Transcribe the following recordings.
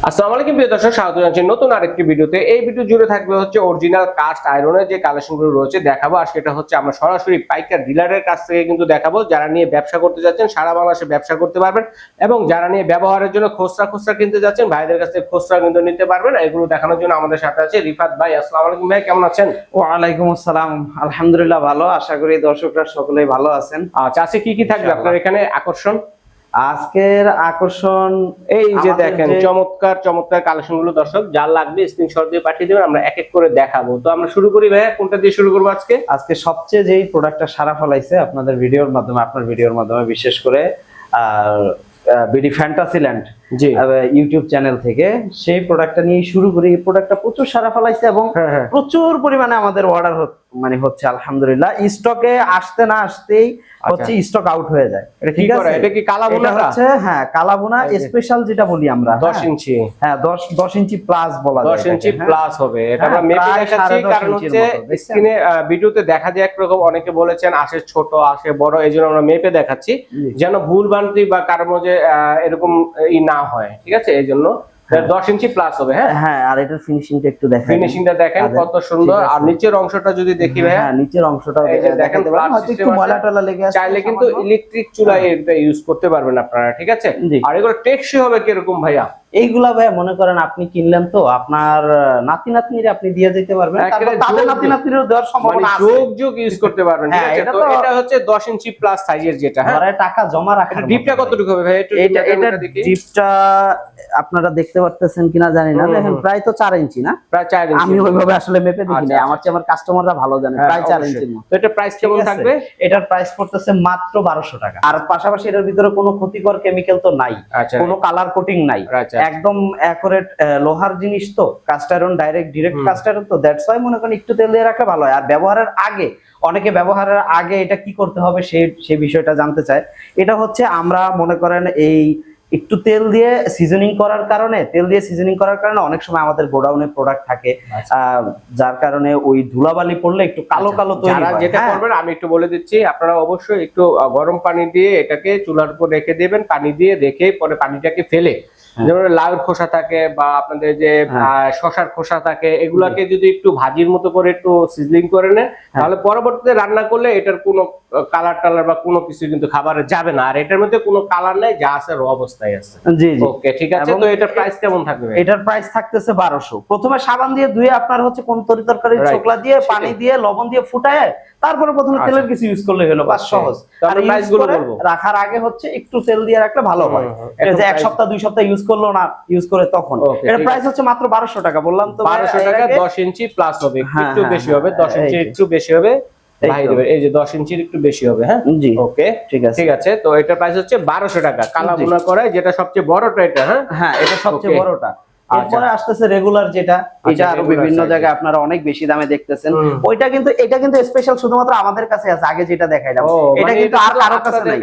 আসসালামু আলাইকুম প্রিয় দর্শক, স্বাগত জানাচ্ছি নতুন আরেকটি ভিডিওতে। এই ভিডিও জুড়ে থাকবে হচ্ছে অরিজিনাল কাস্ট আয়রনের যে কালেকশনগুলো রয়েছে দেখাবো। আর সেটা হচ্ছে আমরা সরাসরি পাইকার ডিলারের কাছ থেকে কিন্তু দেখাবো। যারা নিয়ে ব্যবসা করতে যাচ্ছেন সারা বাংলাদেশে ব্যবসা করতে পারবেন, এবং যারা নিয়ে ব্যবহারের জন্য খুচরা কিনতে যাচ্ছেন ভাইদের কাছ থেকে খুচরা কিন্তু নিতে পারবেন। এগুলো দেখানোর জন্য আমাদের সাথে আছে রিফাত ভাই। আসসালামু আলাইকুম ভাই, কেমন আছেন? ওয়ালাইকুম আসসালাম, আলহামদুলিল্লাহ ভালো। আশা করি দর্শকরা সকলেই ভালো আছেন। আচ্ছা, আজকে কি থাকবে আপনার এখানে আকর্ষণ? আজকের আকর্ষণ এই যে দেখেন চমৎকার চমৎকার কালেকশন গুলো। দর্শক যার লাগবে স্ক্রিনশট দিয়ে পাঠিয়ে দেবেন, আমরা এক এক করে দেখাবো। তো আমরা শুরু করি ভাইয়া, কোনটা দিয়ে শুরু করবো আজকে? আজকে সবচেয়ে যেই প্রোডাক্টটা সারা ফলাইছে আপনার ভিডিওর মাধ্যমে বিশেষ করে বিডি ফ্যান্টাসিল্যান্ড জি ইউটিউব চ্যানেল থেকে, সেই প্রোডাক্টটা নিয়ে শুরু করি। এই প্রোডাক্টটা প্রচুর সারা ফলাইছে এবং প্রচুর পরিমাণে আমাদের অর্ডার হচ্ছে আলহামদুলিল্লাহ। স্টকে আসতে না আসতেই হচ্ছে স্টক আউট হয়ে যায়। ঠিক আছে, এটা কি কালাবোনা হচ্ছে? হ্যাঁ, কালাবোনা স্পেশাল যেটা বলি আমরা 10 ইঞ্চি। হ্যাঁ, 10 ইঞ্চি প্লাস বলা যায়। 10 ইঞ্চি প্লাস হবে। এটা আমরা মেপে দেখাচ্ছি, কারণ হচ্ছে স্ক্রিনে ভিডিওতে দেখা যায় একরকম, অনেকে বলেছেন আসে ছোট আসে বড়, এইজন্য আমরা মেপে দেখাচ্ছি যেন ভুল ভ্রান্তি বা কারোর মধ্যে এরকম না হয়। ঠিক আছে, এইজন্য 10 ইঞ্চি প্লাস হবে। হ্যাঁ হ্যাঁ, আর এটার ফিনিশিংটা একটু দেখেন। ফিনিশিংটা দেখেন কত সুন্দর। আর নিচের অংশটা যদি দেখি ভাই, হ্যাঁ নিচের অংশটা দেখেন হয়তো একটু ময়লা টলা লেগে আছে, চাইলে কিন্তু ইলেকট্রিক চুলায় এটা ইউজ করতে পারবেন আপনারা। ঠিক আছে, আর এগুলো টেকসই হবে কিরকম ভাইয়া? এইগুলা ভাই মনে করেন আপনি কিনলেন তো আপনার নাতি নাতনিরে আপনি দিয়ে যেতে পারবেন, তারপর তাদের নাতি নাতনিরও দেওয়ার সম্ভাবনা আছে, যোগ ইউজ করতে পারবেন। ঠিক আছে, তো এটা হচ্ছে 10 ইঞ্চি প্লাস সাইজের যেটা। হ্যাঁ, ঘরে টাকা জমা রাখার। ডিপটা কতটুকু হবে ভাই? এটা ডিপটা আপনারা দেখতে পারতেছেন কিনা জানি না, দেখেন প্রায় তো 4 ইঞ্চি না, প্রায় 4 ইঞ্চি। আমি ওইভাবে আসলে মেপে দেখি না, আমার কাস্টমাররা ভালো জানে, প্রায় 4 ইঞ্চির মতো। তো এটা প্রাইস কেমন থাকবে? এটার প্রাইস পড়তেছে মাত্র 1200 টাকা। আর পাশাপাশি এটার ভিতরে কোনো ক্ষতিকর কেমিক্যাল তো নাই, কোনো কালার কোটিং নাই, একদম অ্যাকুরেট লোহার জিনিস তো, cast iron direct cast iron তো, দ্যাটস ওয়াই মনে করেন একটু তেল দিয়ে রাখলে ভালো হয়। আর ব্যবহারের আগে অনেকে ব্যবহারের আগে এটা কি করতে হবে সেই বিষয়টা জানতে চায়। এটা হচ্ছে আমরা মনে করেন এই একটু তেল দিয়ে সিজনিং করার কারণে অনেক সময় আমাদের গোডাউনে প্রোডাক্ট থাকে, যার কারণে ওই ধুলাবালি পড়লে একটু কালো কালো তৈরি হয়। যেটা করবেন আমি একটু বলে দিচ্ছি, আপনারা অবশ্যই একটু গরম পানি দিয়ে এটাকে চুলার উপর রেখে দেবেন, পানি দিয়ে রেখে পরে পানিটাকে ফেলে, যেমন লাউর খোসা থাকে বা আপনাদের যে শশার খোসা থাকে, এগুলাকে যদি একটু ভাজির মতো করে একটু সিজলিং করে নেন, তাহলে পরবর্তীতে রান্না করলে এটার কোনো কালার টালার বা কোনো কিছু কিন্তু খাবারে যাবে না। আর এটার মধ্যে কোনো কালার নাই, যা আছে র অবস্থায় আছে। জি জি, ওকে ঠিক আছে। তো এটার প্রাইস কেমন থাকবে? এটার প্রাইস থাকতেছে 1200। প্রথমে সাবান দিয়ে ধুয়ে আপনার হচ্ছে কোন তরকারি ছোকলা দিয়ে পানি দিয়ে লবণ দিয়ে ফুটায়, তারপরে প্রথমে তেলের কিছু ইউজ করলে হলো, বাস সহজ। আর প্রাইসগুলো বলবো, রাখার আগে হচ্ছে একটু তেল দিয়ে রাখলে ভালো হয়। এটা যে 1 সপ্তাহ 2 সপ্তাহ ইউজ করলো না, ইউজ করে তখন এর প্রাইস হচ্ছে মাত্র 1200 টাকা। বললাম তো 1200 টাকা, 10 ইঞ্চি প্লাস হবে, একটু বেশি হবে, 10 ইঞ্চি একটু বেশি হবে ভাই দেবেন। এই যে 10 ইঞ্চির একটু বেশি হবে। হ্যাঁ জি, ওকে ঠিক আছে। তো এটার প্রাইস হচ্ছে 1200 টাকা, কালাবোনা করে, যেটা সবচেয়ে বড়টা এটা। হ্যাঁ, এটা সবচেয়ে বড়টা। এরপরে আসতেছে রেগুলার, যেটা এটা আরো বিভিন্ন জায়গায় আপনারা অনেক বেশি দামে দেখতেছেন। এটা কিন্তু স্পেশাল শুধুমাত্র আমাদের কাছে আছে। আগে যেটা দেখাইলাম এটা কিন্তু আর কারো কাছে নাই।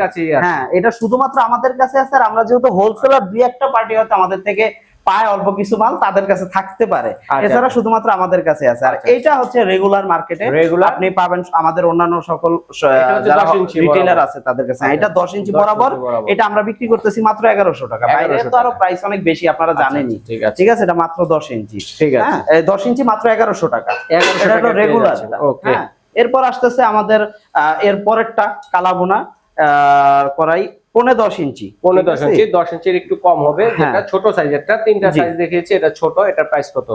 হ্যাঁ, এটা শুধুমাত্র আমাদের কাছে আছে। আর আমরা যেহেতু হোলসেলার, দুই একটা পার্টি হয়তো আমাদের থেকে পায় অল্প কিছু মাল, তাদের কাছে থাকতে পারে, এছাড়া শুধুমাত্র আমাদের কাছে আছে। আর এটা হচ্ছে রেগুলার মার্কেটে আপনি পাবেন আমাদের অন্যান্য সকল যারা রিটেইলার আছে তাদের কাছে। এটা 10 ইঞ্চি বরাবর, এটা আমরা বিক্রি করতেছি মাত্র 1100 টাকা। বাইরে তো আরো প্রাইস অনেক বেশি, আপনারা জানেনই। ঠিক আছে, এটা মাত্র 10 ইঞ্চি। ঠিক আছে, 10 ইঞ্চি মাত্র 1100 টাকা। এটা হলো রেগুলার। ওকে, এরপর আসতেছে আমাদের এরপরেরটা কালাবোনা করাই 10 ইঞ্চি। 10 ইঞ্চির একটু কম হবে, যেটা ছোট সাইজেরটা। তিনটা সাইজ দেখিয়েছি, এটা ছোট। এটার প্রাইস কত?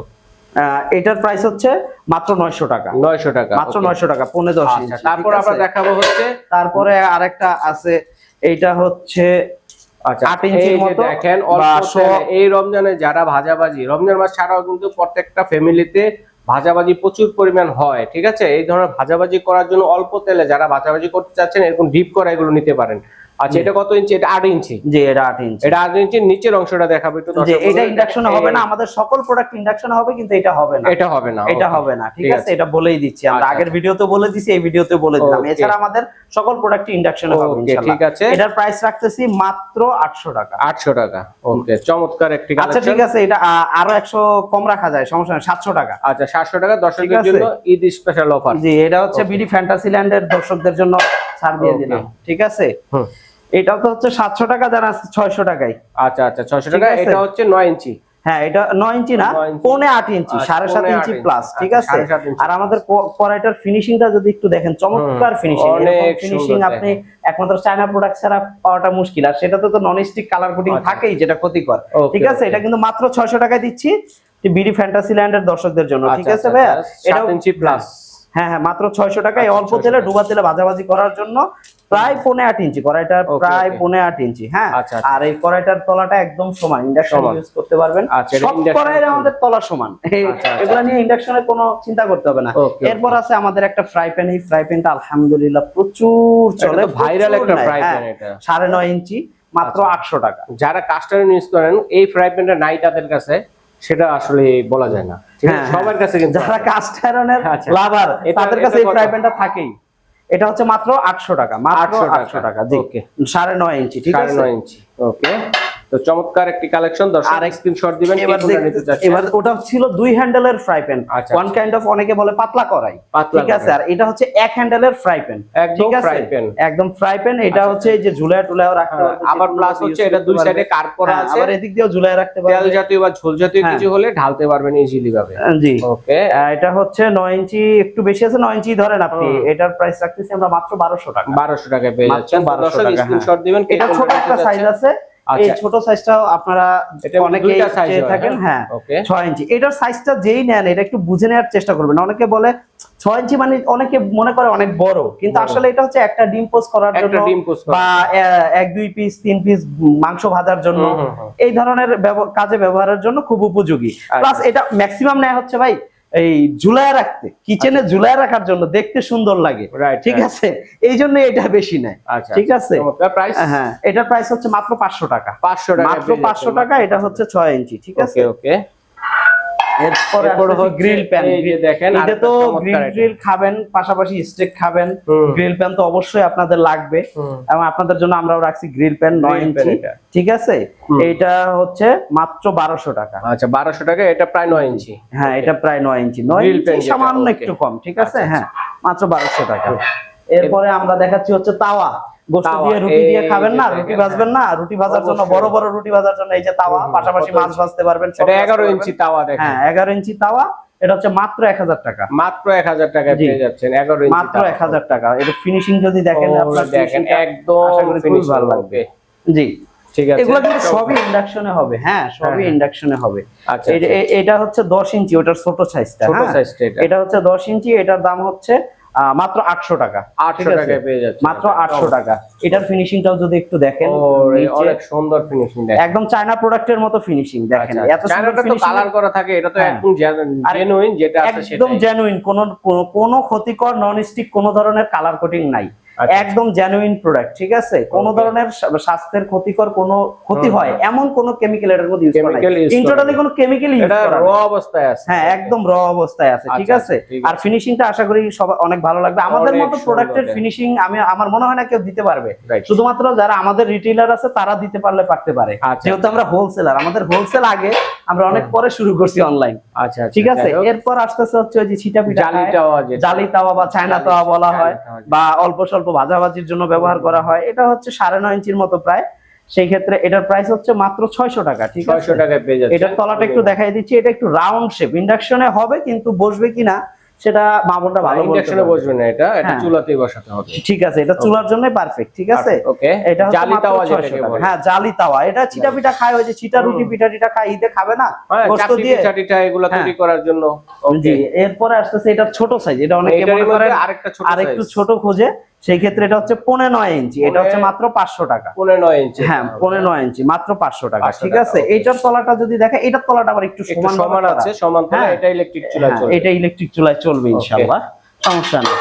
এটার প্রাইস হচ্ছে মাত্র 900 টাকা। 900 টাকা, মাত্র 900 টাকা, 10 ইঞ্চি। তারপর আমরা দেখাবো হচ্ছে, তারপরে আরেকটা আছে, এইটা হচ্ছে 8 ইঞ্চির মতো। দেখেন এই রমজানে যারা ভাজাভাজি, রমজান মাস ছাড়াও কিন্তু প্রত্যেকটা ফ্যামিলিতে ভাজাভাজি প্রচুর পরিমাণ হয়। ঠিক আছে, এই ধরনের ভাজাভাজি করার জন্য অল্প তেলে যারা ভাজাভাজি করতে চাচ্ছেন, এরকম ডিপ করা এগুলো নিতে পারেন। আচ্ছা, এটা কত ইঞ্চি? এটা 8 ইঞ্চি। জি, এটা 8 ইঞ্চি। এটা 8 ইঞ্চির নিচের অংশটা দেখাবো একটু। এটা ইন্ডাকশনে হবে না, আমাদের সকল প্রোডাক্ট ইন্ডাকশনে হবে, কিন্তু এটা হবে না। এটা হবে না। ঠিক আছে, এটা বলেই দিচ্ছি আমরা। আগের ভিডিওতে বলে দিছি, এই ভিডিওতে বলে দিলাম। এছাড়া আমাদের সকল প্রোডাক্ট ইন্ডাকশনে হবে ইনশাআল্লাহ। ঠিক আছে, এটার প্রাইস রাখতেছি মাত্র 800 টাকা। 800 টাকা। ওকে, চমৎকার একটি কালেকশন। আচ্ছা ঠিক আছে, এটা আরো 100 কম রাখা যায়, সমস্যা নেই, 700 টাকা। আচ্ছা, 700 টাকা দর্শকদের জন্য ঈদ স্পেশাল অফার। জি, এটা হচ্ছে বিডি ফ্যান্টাসিল্যান্ডের দর্শকদের জন্য ছাড় দিয়ে দিলাম। ঠিক আছে, এটা তো হচ্ছে 700 টাকা, যারা আছে 600 টাকায়। আচ্ছা 600 টাকা। এটা হচ্ছে 9 ইঞ্চি। হ্যাঁ এটা 9 ইঞ্চি না, 8.5 ইঞ্চি, 7.5 ইঞ্চি প্লাস, ঠিক আছে। আর আমাদের কড়াইটার ফিনিশিংটা যদি একটু দেখেন, চমৎকার ফিনিশিং। এরকম ফিনিশিং আপনি একমাত্র চায়না প্রোডাক্ট ছাড়া পাওয়াটা মুশকিল। আর সেটাতে তো নন স্টিক কালার কোটিং থাকেই, যেটা ক্ষতিকর, ঠিক আছে। এটা কিন্তু মাত্র 600 টাকায় দিচ্ছি বিডি ফ্যান্টাসি ল্যান্ডের দর্শকদের জন্য, ঠিক আছে ভাইয়া। এটা 7 ইঞ্চি প্লাস, হ্যাঁ হ্যাঁ, মাত্র 600 টাকায় অল্প তেলে ডুবা তেলে ভাজাভাজি করার জন্য। প্রায় 8.5 ইঞ্চি কড়াইটা, প্রায় 8.5 ইঞ্চি। হ্যাঁ, আর এই কড়াইটার তলাটা একদম সমান, ইন্ডাকশন ইউজ করতে পারবেন। সব কড়াইয়ের আমাদের তলা সমান, এগুলা নিয়ে ইন্ডাকশনের কোনো চিন্তা করতে হবে না। এরপর আছে আমাদের একটা ফ্রাই প্যান। এই ফ্রাই প্যানটা আলহামদুলিল্লাহ প্রচুর চলে, ভাইরাল একটা ফ্রাই প্যান। এটা 9.5 ইঞ্চি, মাত্র 800 টাকা। যারা কাস্টার ইউজ করেন এই ফ্রাই প্যানটা নাই তাদের কাছে, সেটা আসলে বলা যায় না, ঠিক আছে। সবার কাছে কিন্তু যারা কাস্ট আয়রনের লাভার তাদের কাছে এই ফ্রাই প্যানটা থাকেই। এটা হচ্ছে মাত্র 800 টাকা, মাত্র 800 টাকা। জি, 9.5 ইঞ্চি, ঠিক আছে, 9.5 ইঞ্চি। ওকে, তো চমৎকার একটি কালেকশন। দর্শক আর স্ক্রিনশট দিবেন কে কোনটা নিতে চাচ্ছেন। এবার ওটা ছিল 2 হ্যান্ডেলের fry pan, one kind of, অনেকে বলে পাতলা কড়াই, ঠিক আছে। আর এটা হচ্ছে 1 হ্যান্ডেলের ফ্রাই প্যান, একদম ফ্রাই প্যান, একদম ফ্রাই প্যান। এটা হচ্ছে এই যে ঝুলায় টুলায় রাখতে পারবেন। আবার প্লাস হচ্ছে এটা দুই সাইডে কার্ভ করা আছে, আবার এদিক দিয়েও ঝুলায় রাখতে পারবেন। তেল জাতীয় বা ঝোল জাতীয় কিছু হলে ঢালতে পারবেন ইজিলি ভাবে। জি, ওকে। এটা হচ্ছে 9 ইঞ্চি, একটু বেশি আছে, 9 ইঞ্চি ধরেন আপনি। এটার প্রাইস রাখতেছি আমরা মাত্র 1200 টাকা। 1200 টাকায় পেয়ে যাচ্ছেন। দর্শক স্ক্রিনশট দিবেন। এটা ছোট একটা সাইজ আছে, এই ছোট সাইজটাও আপনারা অনেকেই চেয়ে থাকেন। হ্যাঁ, 6 ইঞ্চি। এটার সাইজটা যেই নেন এটা একটু বুঝে নেওয়ার চেষ্টা করবেন। অনেকে বলে 6 ইঞ্চি মানে, অনেকে মনে করে অনেক বড়, কিন্তু আসলে এটা হচ্ছে একটা ডিম পোস্ট করার জন্য বা 1-2 পিস 3 পিস মাংস ভাজার জন্য, এই ধরনের কাজে ব্যবহারের জন্য খুব উপযোগী। প্লাস এটা ম্যাক্সিমাম নেয় হচ্ছে ভাই এই ঝুলায় রাখতে, কিচেনে ঝুলায় রাখার জন্য, দেখতে সুন্দর লাগে, ঠিক আছে, এই জন্য এটা বেশি নেয়, ঠিক আছে। হ্যাঁ, এটার প্রাইস হচ্ছে মাত্র 500 টাকা, মাত্র 500 টাকা। এটা হচ্ছে 6 ইঞ্চি, ঠিক আছে। ওকে, এরপরে গ্রিল প্যান। এটা তো গ্রিল খাবেন, পাশাপাশি স্টেক খাবেন, গ্রিল প্যান তো অবশ্যই আপনাদের লাগবে, এবং আপনাদের জন্য আমরাও রাখছি গ্রিল প্যান 9 ইঞ্চি, ঠিক আছে। এটা হচ্ছে মাত্র 1200 টাকা। আচ্ছা, 1200 টাকা। এটা প্রায় 9 ইঞ্চি। হ্যাঁ, এটা প্রায় 9 ইঞ্চি, 9 ইঞ্চি সামান্য একটু কম, ঠিক আছে। হ্যাঁ, মাত্র 1200 টাকা। এরপরে আমরা দেখাচ্ছি হচ্ছে তাওয়া। গোশত দিয়ে রুটি দিয়ে খাবেন না, রুটি ভাজবেন না, রুটি ভাজার জন্য, বড় বড় রুটি ভাজার জন্য এই যে তাওয়া, পাশাপাশি মাছ ভাজতে পারবেন। এটা 11 ইঞ্চি তাওয়া দেখেন। হ্যাঁ, 11 ইঞ্চি তাওয়া। এটা হচ্ছে মাত্র 1000 টাকা, মাত্র 1000 টাকায় পেয়ে যাচ্ছেন 11 ইঞ্চি, মাত্র 1000 টাকা। এটা ফিনিশিং যদি দেখেন আপনারা, দেখেন একদম খুব ভালো লাগবে। জি, ঠিক আছে। এগুলো কিন্তু সবই ইন্ডাকশনে হবে। হ্যাঁ, সবই ইন্ডাকশনে হবে। আচ্ছা, এটা হচ্ছে 10 ইঞ্চি, ওটার ছোট সাইজটা। এটা হচ্ছে 10 ইঞ্চি, এটার দাম হচ্ছে মাত্র 800 টাকা। 800 টাকায় পেয়ে যাচ্ছে, মাত্র 800 টাকা। এটার ফিনিশিংটাও যদি একটু দেখেন, অনেক সুন্দর ফিনিশিং, দেখেন একদম চায়না প্রোডাক্টের মতো ফিনিশিং, দেখেন এত সুন্দর ফিনিশিং। কালার করা থাকে, এটা তো একদম জেনুইন, যেটা আছে সেটা একদম জেনুইন, কোনো ক্ষতিকর নন স্টিক কোনো ধরনের কালার কোটিং নাই, একদম জেনুইন প্রোডাক্ট, ঠিক আছে। কোনো ধরনের স্বাস্থ্যের ক্ষতিকর কোনো ক্ষতি হয় এমন কোনো কেমিক্যাল এর মধ্যে ইউজ করা নাই, ইনটোটালি কোনো কেমিক্যাল ইউজ করা নাই, এটা র অবস্থায় আছে। হ্যাঁ, একদম র অবস্থায় আছে, ঠিক আছে। আর ফিনিশিংটা আশা করি সবাই অনেক ভালো লাগবে। আমাদের মতো প্রোডাক্টের ফিনিশিং আমার মনে হয় না কেউ দিতে পারবে, শুধুমাত্র যারা আমাদের রিটেইলার আছে তারা দিতে পারতে পারে, যেহেতু আমরা হোলসেলার। আমাদের হোলসেল আগে, আমরা অনেক পরে শুরু করছি অনলাইন। আচ্ছা, ঠিক আছে। এরপর আসতেছে হচ্ছে ওই যে ছিটা পিঠা, জালি তাওয়া বা চায়না তাওয়া বলা হয়, বা অল্প স্বল্প ভাজাভাজির জন্য ব্যবহার করা হয়। এটা হচ্ছে 9.5 ইঞ্চির মতো প্রায়। সেই ক্ষেত্রে এটার প্রাইস হচ্ছে মাত্র 600 টাকা, ঠিক আছে। 600 টাকায় পেয়ে যাচ্ছে। এটার তলাটা একটু দেখাই দিচ্ছি। এটা একটু রাউন্ড শেপ, ইন্ডাকশনে হবে, কিন্তু বসবে কিনা সেটা মা বোনরা ভালো বলতে পারবে। ইন্ডাকশনে বসবে না, এটা চুলাতেই বসাতে হবে, ঠিক আছে। এটা চুলার জন্যই পারফেক্ট, ঠিক আছে। ওকে, এটা হচ্ছে জালি তাওয়া যেটাকে বলে। হ্যাঁ, জালি তাওয়া। এটা চিটা পিঠা খায়, ওই যে চিটা রুটি পিঠা টিটা খায়, ঈদে খাবে না, গোশত দিয়ে পিঠা টিঠা এগুলো তৈরি করার জন্য। ওকে, এরপরে আসছে এটা ছোট সাইজ। এটা অনেকে মনে করে আরেকটু ছোট খোঁজে, সেই ক্ষেত্রে এটা হচ্ছে 9.5 ইঞ্চি। এটা হচ্ছে মাত্র 500 টাকা। 9.5 ইঞ্চি, হ্যাঁ 9.5 ইঞ্চি, মাত্র 500 টাকা, ঠিক আছে। এইটার তলাটা যদি দেখে, এটার তলাটা আবার একটু সমান আছে, সমান তলা। এটা ইলেকট্রিক চুলায় চলবে, এটা ইলেকট্রিক চুলায় চলবে ইনশাআল্লাহ, সমস্যা নেই।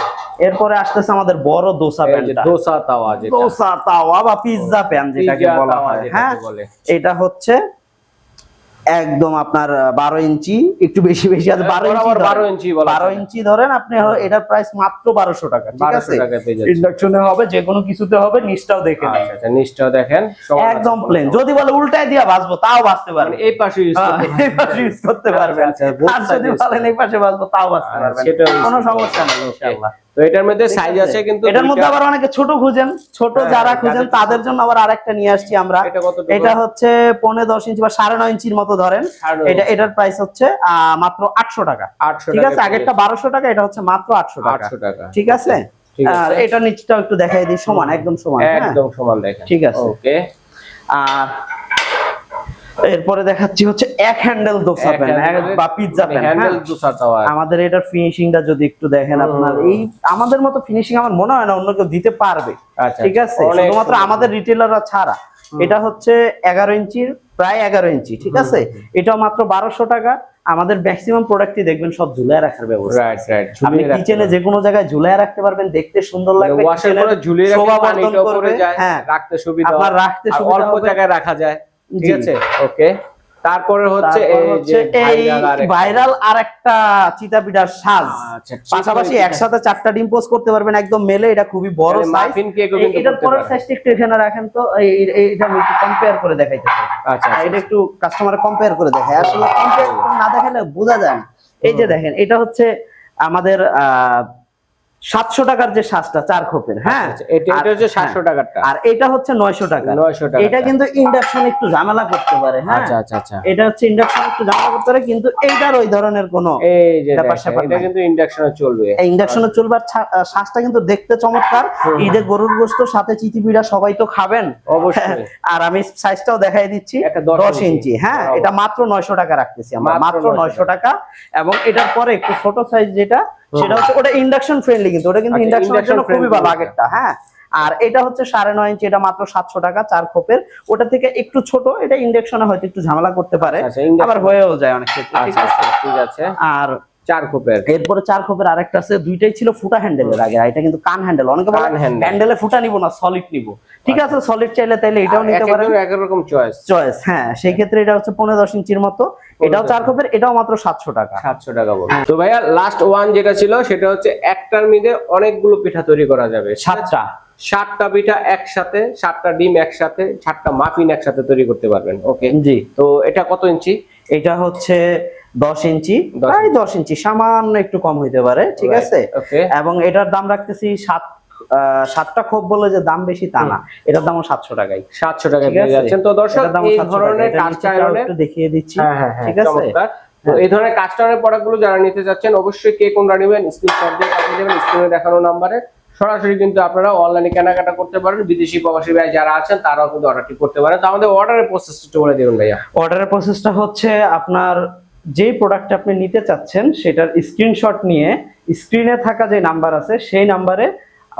এরপরে আসতেছে আমাদের বড় দোসা প্যান, দোসা তাওয়া, যেটা দোসা তাওয়া বা পিজ্জা প্যান যেটাকে বলা হয়। হ্যাঁ, এটা হচ্ছে একদম আপনার 12 ইঞ্চি, একটু বেশি আছে, 12 ইঞ্চি ধরেন আপনি। এটার প্রাইস মাত্র 1200 টাকা, ঠিক আছে। ইন্ডাকশনে হবে, যে কোনো কিছুতে হবে। নিচটাও দেখেন, আচ্ছা নিচটাও দেখেন, একদম প্লেন। যদি বলে উল্টায় দিয়া ভাজবো, তাও ভাজতে পারবেন, এই পাশে ইউজ করতে পারবেন। আর যদি বলেন এই পাশে ভাজবো, তাও ভাজতে পারবেন, কোনো সমস্যা নেই ইনশাআল্লাহ। তো এটার মধ্যে সাইজ আছে কিন্তু এটার মধ্যে আবার অনেকে ছোট খুঁজেন, ছোট যারা খুঁজেন তাদের জন্য আবার আরেকটা নিয়ে আসছি আমরা। এটা হচ্ছে 15-10 ইঞ্চি বা 9.5 ইঞ্চির মতো ধরেন। এটার প্রাইস হচ্ছে মাত্র 800 টাকা। ঠিক আছে, আগেরটা 1200 টাকা, এটা হচ্ছে মাত্র 800 টাকা। ঠিক আছে, আর এটা নিচটাও একটু দেখাই দিই, সমান, একদম সমান, একদম সমান দেখেন। ঠিক আছে, ওকে। আর এরপরে দেখাচ্ছি হচ্ছে এক হ্যান্ডেল দোসা প্যান বা পিৎজা প্যান। হ্যান্ডেল দোসা তাওয়া আমাদের এটার ফিনিশিংটা যদি একটু দেখেন, আপনার এই আমাদের মতো ফিনিশিং আমার মনে হয় না অন্য কেউ দিতে পারবে। ঠিক আছে, শুধুমাত্র আমাদের রিটেলাররা ছাড়া। এটা হচ্ছে 11 ইঞ্চির, প্রায় 11 ইঞ্চি। ঠিক আছে, এটাও মাত্র 1200 টাকা। আমাদের ম্যাক্সিমাম প্রোডাক্টই দেখবেন সব ঝুলায় রাখার ব্যবস্থা। আপনি কিচেনে যে কোনো জায়গায় ঝুলায় রাখতে পারবেন, দেখতে সুন্দর লাগবে। ওয়াশের পরে ঝুলিয়ে রাখলে পানিটা উপরে যায়, রাখতে সুবিধা, আপনার রাখতে সুবিধা, অল্প জায়গায় রাখা যায়। ঠিক আছে, ওকে। তারপরে হচ্ছে এই ভাইরাল আরেকটা চিতা পিঠার সাজ, পাশাপাশি একসাথে 4টা ডিম পোস্ট করতে পারবেন একদম মেলে। এটা খুবই বড় সাইজ। এটার পরের সাইজটা একটু এখানে রাখেন তো, এইটা আমি একটু কম্পেয়ার করে দেখাইতে চাই। আচ্ছা, এটা একটু কাস্টমারে কম্পেয়ার করে দেখায়, আসলে কম্পেয়ার না দেখালে বোঝা যায় না। এই যে দেখেন, এটা হচ্ছে আমাদের 700 টাকার যে সাজটা 4 খোপের, হ্যাঁ, এটা হচ্ছে 700 টাকারটা, আর এটা হচ্ছে 900 টাকা। এটা কিন্তু ইন্ডাকশন একটু ঝামেলা করতে পারে, হ্যাঁ। আচ্ছা, এটা হচ্ছে ইন্ডাকশন একটু ঝামেলা করতে পারে, কিন্তু এইটার ওই ধরনের কোনো এটা কিন্তু ইন্ডাকশনে চলবে। ইন্ডাকশনে চলবে। আর সাজটা কিন্তু দেখতে চমৎকার। ঈদে গরুর গোশত সাথে চিতি পিঠা সবাই তো খাবেন অবশ্যই। আর আমি সাইজটাও দেখাই দিচ্ছি, 10 ইঞ্চি, হ্যাঁ। এটা মাত্র 900 টাকা রাখতেছি আমরা, মাত্র 900 টাকা। এবং এটার পরে একটু ছোট সাইজ যেটা, সেটা হচ্ছে ওটা ইন্ডাকশন ফ্রেন্ডলি, কিন্তু ওটা কিন্তু ইন্ডাকশনের জন্য খুবই ভালো আগেরটা, হ্যাঁ। আর এটা হচ্ছে 9.5 ইঞ্চি, এটা মাত্র 700 টাকা, 4 খোপের। ওটা থেকে একটু ছোট, এটা ইন্ডাকশনে হয়তো একটু ঝামেলা করতে পারে, আবার হয়েও যায় অনেক ক্ষেত্রে। ঠিক আছে, আর 4 খোপের, এরপরে 4 খোপের আরেকটা আছে। দুইটাই ছিল ফুটা হ্যান্ডেলের আগে, এটা কিন্তু কান হ্যান্ডেল। অনেকে বলে হ্যান্ডেলে ফুটা নিব না, সলিড নিব। ঠিক আছে, সলিড চাইলে তাইলে এটাও নিতে পারেন, এক রকম চয়েস, হ্যাঁ। সেই ক্ষেত্রে এটা হচ্ছে 15-10 ইঞ্চির মতো, এটাও 4 খোপের, এটাও মাত্র 700 টাকা। 700 টাকা বল। তো ভাইয়া লাস্ট ওয়ান যেটা ছিল, সেটা হচ্ছে একটার মধ্যে অনেকগুলো পিঠা তৈরি করা যাবে। 7টা পিঠা একসাথে, 7টা ডিম একসাথে, 7টা মাফিন একসাথে তৈরি করতে পারবেন। ওকে জি। তো এটা কত ইঞ্চি? এটা হচ্ছে 10 ইঞ্চি, প্রায় 10 ইঞ্চি, সামান্য একটু কম হইতে পারে। ঠিক আছে, এবং এটার দাম রাখতেছি 7টা খোপ বলে যে দাম বেশি তা না, এটার দামও 700 টাকাই। 700 টাকা পেয়ে যাচ্ছেন। তো দর্শক, এই ধরনের কাস্ট আয়রনের একটু দেখিয়ে দিচ্ছি। ঠিক আছে, তো এই ধরনের কাস্ট আয়রনের প্রোডাক্টগুলো যারা নিতে যাচ্ছেন, অবশ্যই কে কোনটা নেবেন স্ক্রিনশট দিয়ে পাঠিয়ে দেবেন স্ক্রিনে দেখানো নম্বরে। সরাসরি কিন্তু আপনারা অনলাইনে কেনাকাটা করতে পারেন। বিদেশি প্রবাসী ভাই যারা আছেন তারাও কিন্তু অর্ডারটি করতে পারেন। তো আমাদের অর্ডারের প্রসেসটা একটু বলে দিবেন ভাইয়া। অর্ডারের প্রসেসটা হচ্ছে, আপনার যে প্রোডাক্ট আপনি নিতে চাচ্ছেন সেটার স্ক্রিনশট নিয়ে স্ক্রিনে থাকা যে নাম্বার আছে সেই নাম্বারে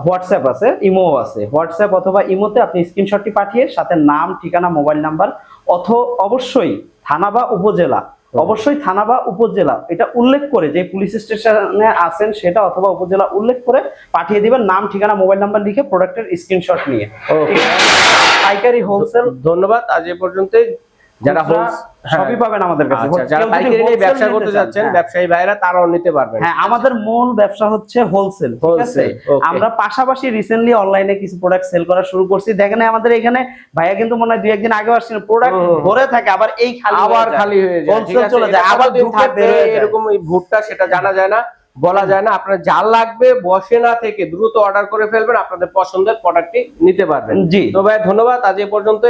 হোয়াটসঅ্যাপ আছে, ইমো আছে, হোয়াটসঅ্যাপ অথবা ইমোতে আপনি স্ক্রিনশটটি পাঠিয়ে সাথে নাম, ঠিকানা, মোবাইল নাম্বার, অবশ্যই থানা বা উপজেলা, অবশ্যই থানা বা উপজেলা এটা উল্লেখ করে, যে পুলিশ স্টেশনে আছেন সেটা অথবা উপজেলা উল্লেখ করে পাঠিয়ে দিবেন, নাম, ঠিকানা, মোবাইল নাম্বার লিখে প্রোডাক্টের স্ক্রিনশট নিয়ে। পাইকারি, হোলসেল। ধন্যবাদ, আজ এ পর্যন্তই। যারা সবই পাবেন আমাদের কাছে। যারা পাইকারি নিয়ে ব্যবসা করতে যাচ্ছেন, ব্যবসায়ী ভাইরা তারাও নিতে পারবেন। হ্যাঁ, আমাদের মূল ব্যবসা হচ্ছে হোলসেল। ঠিক আছে, আমরা পাশাপাশি রিসেন্টলি অনলাইনে কিছু প্রোডাক্ট সেল করা শুরু করছি। দেখেন আমাদের এখানে ভাইয়া কিন্তু মনে হয় 2-1 দিন আগে আসছিল, প্রোডাক্ট ভরে থাকে, আবার এই খালি হয়ে যায়, হোলসেল চলে যায়, আবার এরকম এই ভুটটা সেটা জানা যায় না, বলা যায় না। আপনার যা লাগবে বসে না থেকে দ্রুত অর্ডার করে ফেলবেন, আপনাদের পছন্দের প্রোডাক্টটি নিতে পারবেন। জি, তো ভাই ধন্যবাদ, আজ এ পর্যন্ত।